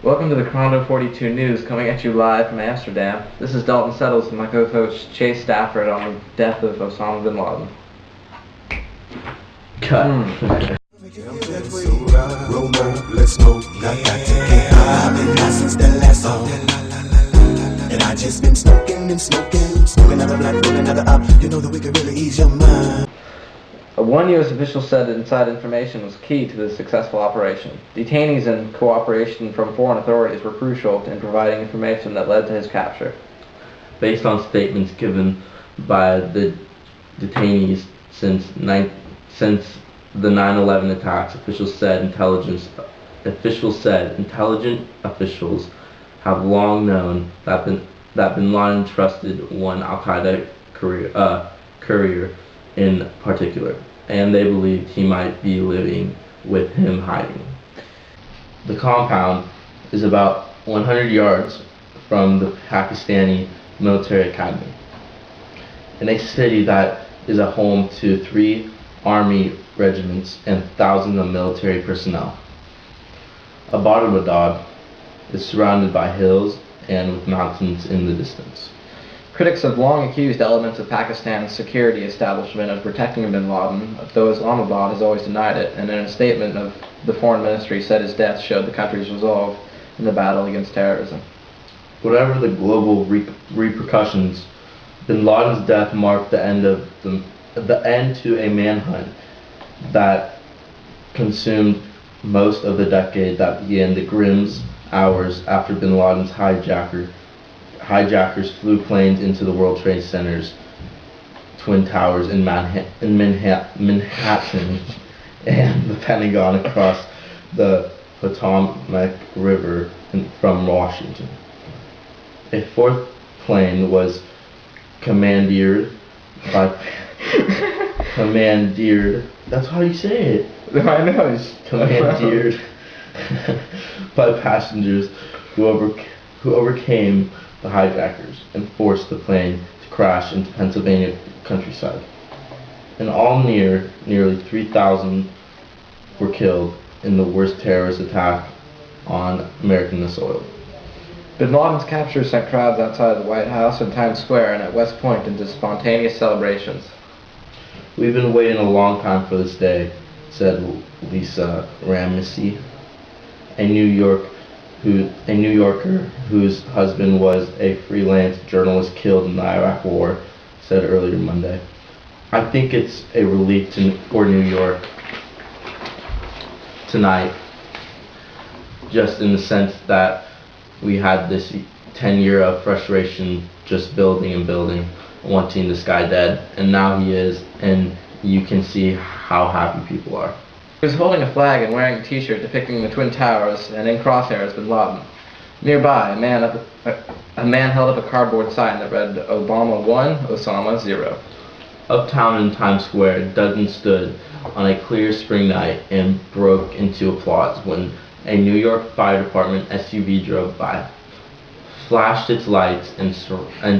Welcome to the Krondo 42 News, coming at you live from Amsterdam. This is Dalton Settles and my co-host Chase Stafford on the death of Osama bin Laden. Cut. And I just been smoking, another blunt, roll another up. You know that we could really ease your mind. One U.S. official said that inside information was key to the successful operation. Detainees and cooperation from foreign authorities were crucial in providing information that led to his capture. Based on statements given by the detainees since the 9/11 attacks, officials said intelligent officials have long known that bin Laden trusted one Al-Qaeda courier in particular, and they believed he might be living with him hiding. The compound is about 100 yards from the Pakistani military academy, in a city that is a home to 3 army regiments and thousands of military personnel. Abbottabad is surrounded by hills and with mountains in the distance. Critics have long accused elements of Pakistan's security establishment of protecting bin Laden, though Islamabad has always denied it, and in a statement of the foreign ministry said his death showed the country's resolve in the battle against terrorism. Whatever the global repercussions, bin Laden's death marked the end to a manhunt that consumed most of the decade that began the grim hours after bin Laden's hijackers flew planes into the World Trade Center's Twin Towers in Manhattan and the Pentagon across the Potomac River from Washington. A 4th plane was commandeered, that's how you say it. I know. Commandeered by passengers who overcame the hijackers and forced the plane to crash into Pennsylvania countryside. In all, nearly 3,000 were killed in the worst terrorist attack on American soil. Bin Laden's capture sent crowds outside the White House and Times Square and at West Point into spontaneous celebrations. We've been waiting a long time for this day, said Lisa Ramsey, a New Yorker whose husband was a freelance journalist killed in the Iraq War, said earlier Monday. I think it's a relief for New York tonight, just in the sense that we had this 10-year of frustration just building and building, wanting this guy dead, and now he is, and you can see how happy people are. He was holding a flag and wearing a t-shirt depicting the Twin Towers, and in crosshairs bin Laden. Nearby, a man held up a cardboard sign that read, "Obama 1, Osama 0. Uptown in Times Square, dozens stood on a clear spring night and broke into applause when a New York Fire Department SUV drove by, flashed its lights and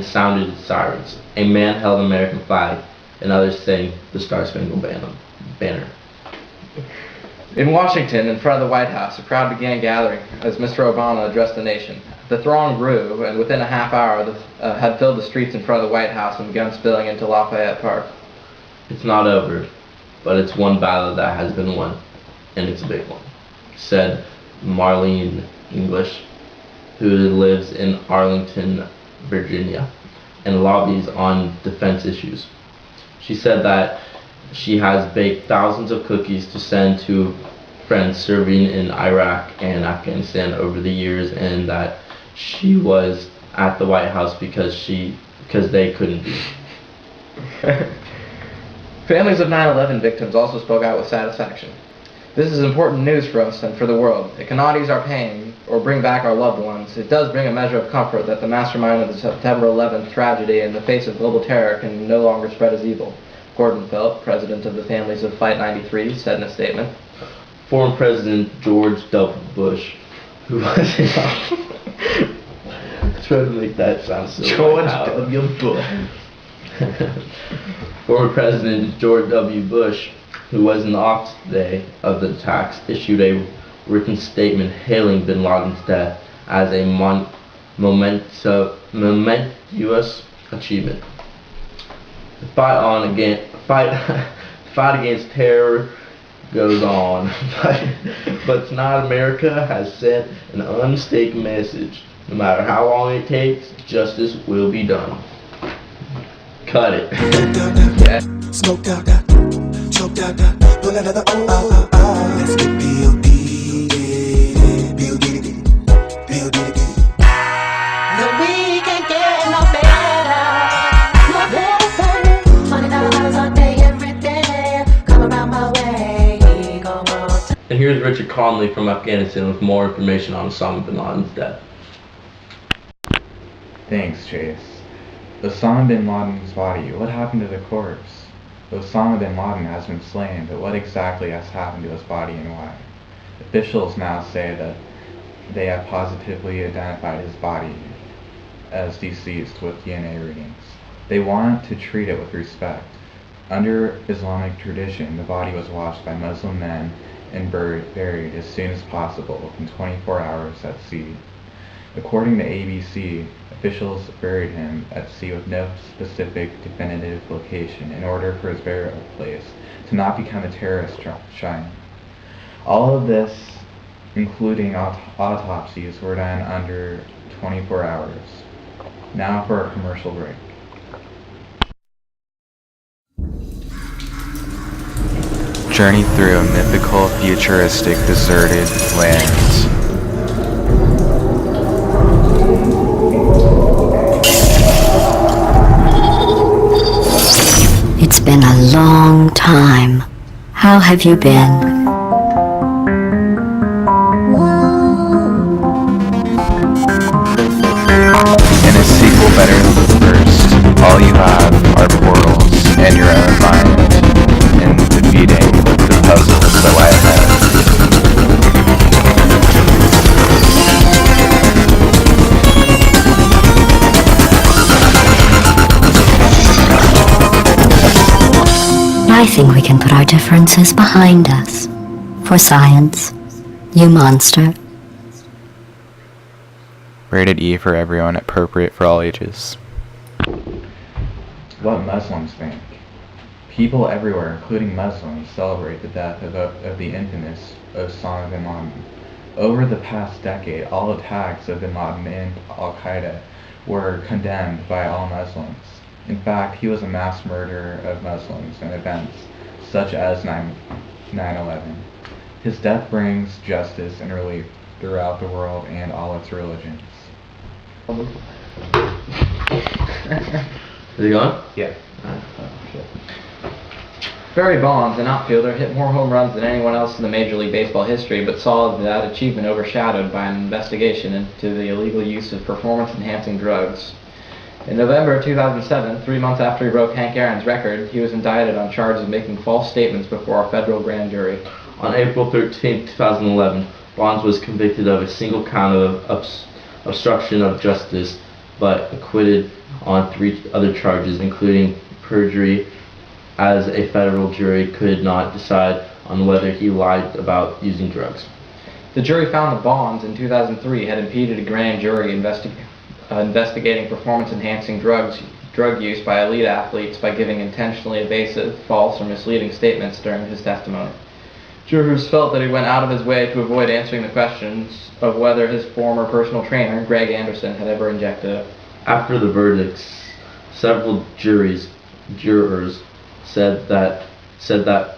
sounded its sirens. A man held an American flag, and others sang the Star-Spangled Banner. In Washington, in front of the White House, a crowd began gathering as Mr. Obama addressed the nation. The throng grew, and within a half hour had filled the streets in front of the White House and begun spilling into Lafayette Park. It's not over, but it's one battle that has been won, and it's a big one, said Marlene English, who lives in Arlington, Virginia, and lobbies on defense issues. She said that she has baked thousands of cookies to send to friends serving in Iraq and Afghanistan over the years, and that she was at the White House because they couldn't be. Families of 9/11 victims also spoke out with satisfaction. This is important news for us and for the world. It cannot ease our pain or bring back our loved ones. It does bring a measure of comfort that the mastermind of the September 11th tragedy in the face of global terror can no longer spread as evil. Gordon Philp, president of the families of Flight 93, said in a statement. Former President George W. Bush, who was trying to make that sound so George W. Bush. Former President George W. Bush, who was in the office the day of the attacks, issued a written statement hailing bin Laden's death as a momentous achievement. The fight against terror goes on, but tonight America has sent an unmistakable message. No matter how long it takes, justice will be done. Cut it. Yeah. Smoked out, choked out, pull another let's get B.O.D. The weekend get no better, no better. $20 a day, every day. Come around my way, come on. And here's Richard Conley from Afghanistan with more information on Osama bin Laden's death. Thanks, Chase. Osama bin Laden's body. What happened to the corpse? Osama bin Laden has been slain, but what exactly has happened to his body and why? Officials now say that they have positively identified his body as deceased with DNA readings. They want to treat it with respect. Under Islamic tradition, the body was washed by Muslim men and buried as soon as possible in 24 hours at sea. According to ABC, officials buried him at sea with no specific definitive location in order for his burial place to not become a terrorist shrine. All of this, including autopsies, were done under 24 hours. Now for a commercial break. Journey through a mythical, futuristic, deserted land. It's been a long time. How have you been? In a sequel better than the first, all you have are portals and your own mind in defeating the puzzles that lie ahead. I think we can put our differences behind us. For science, you monster. Rated E for everyone, appropriate for all ages. What Muslims think. People everywhere, including Muslims, celebrate the death of the infamous Osama bin Laden. Over the past decade, all attacks of bin Laden and Al-Qaeda were condemned by all Muslims. In fact, he was a mass murderer of Muslims in events such as 9/11. His death brings justice and relief throughout the world and all its religions. Is he gone? Yeah. Barry Bonds, an outfielder, hit more home runs than anyone else in the Major League Baseball history, but saw that achievement overshadowed by an investigation into the illegal use of performance-enhancing drugs. In November 2007, 3 months after he broke Hank Aaron's record, he was indicted on charges of making false statements before a federal grand jury. On April 13, 2011, Bonds was convicted of a single count of obstruction of justice, but acquitted on 3 other charges, including perjury, as a federal jury could not decide on whether he lied about using drugs. The jury found that Bonds, in 2003, had impeded a grand jury investigating performance-enhancing drug use by elite athletes by giving intentionally evasive, false, or misleading statements during his testimony. Jurors felt that he went out of his way to avoid answering the questions of whether his former personal trainer, Greg Anderson, had ever injected it. After the verdicts, several jurors said that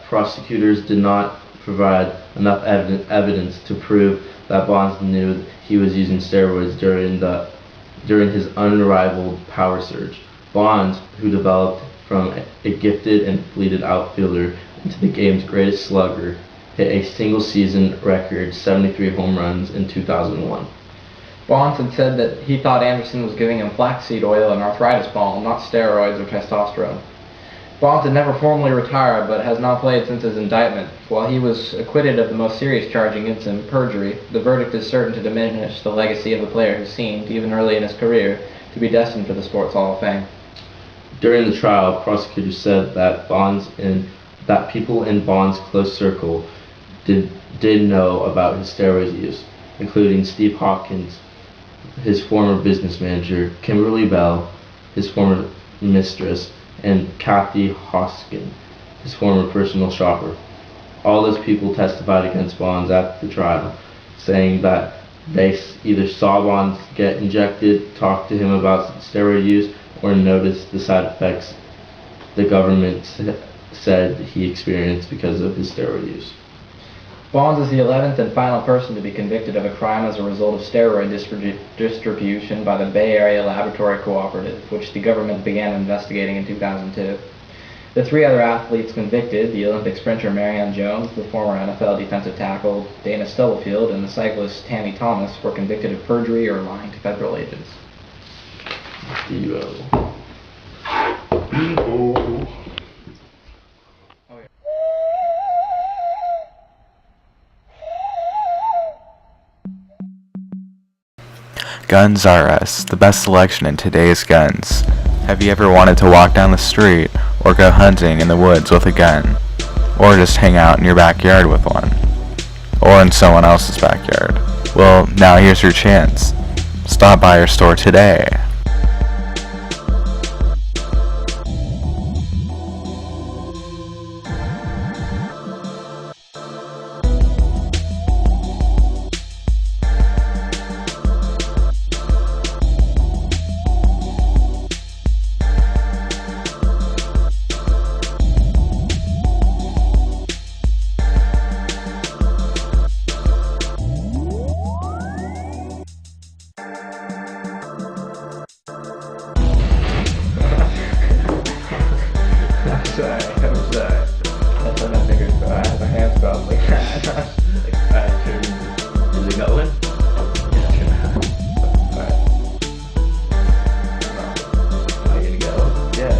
prosecutors did not provide enough evidence to prove that Bonds knew he was using steroids during his unrivaled power surge. Bonds, who developed from a gifted and fleeted outfielder into the game's greatest slugger, hit a single-season record 73 home runs in 2001. Bonds had said that he thought Anderson was giving him flaxseed oil and arthritis balm, not steroids or testosterone. Bonds had never formally retired, but has not played since his indictment. While he was acquitted of the most serious charge against him, perjury, the verdict is certain to diminish the legacy of a player who seemed, even early in his career, to be destined for the Sports Hall of Fame. During the trial, prosecutors said that people in Bonds' close circle did did know about his steroid use, including Steve Hawkins, his former business manager, Kimberly Bell, his former mistress, and Kathy Hoskin, his former personal shopper. All those people testified against Bonds at the trial, saying that they either saw Bonds get injected, talked to him about steroid use, or noticed the side effects the government said he experienced because of his steroid use. Bonds is the 11th and final person to be convicted of a crime as a result of steroid distribution by the Bay Area Laboratory Cooperative, which the government began investigating in 2002. The 3 other athletes convicted, the Olympic sprinter Marianne Jones, the former NFL defensive tackle Dana Stubblefield, and the cyclist Tammy Thomas, were convicted of perjury or lying to federal agents. Guns R Us, the best selection in today's guns. Have you ever wanted to walk down the street or go hunting in the woods with a gun? Or just hang out in your backyard with one? Or in someone else's backyard? Well, now here's your chance. Stop by our store today. I'm sorry. That's when I figured I had my hands crossed like that. Is it going? Alright. Are you gonna go? Yeah,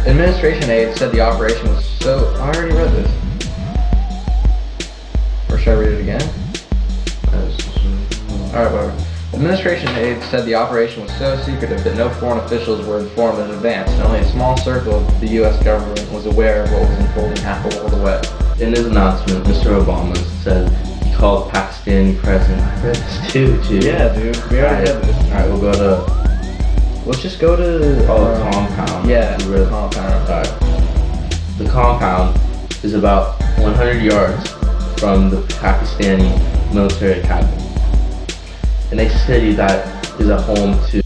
administration aides said the operation was so... I already read this. Or should I read it again? Alright, whatever. Administration aides said the operation was so secretive that no foreign officials were informed in advance, and only a small circle of the U.S. government was aware of what was unfolding half a world away. In his announcement, Mr. Obama said he called Pakistani president. I read this too. Yeah, dude. We already read this. Alright, we'll go to... Let's just go to... the compound. Yeah, We read- compound. Alright. The compound is about 100 yards from the Pakistani military academy, in a city that is a home to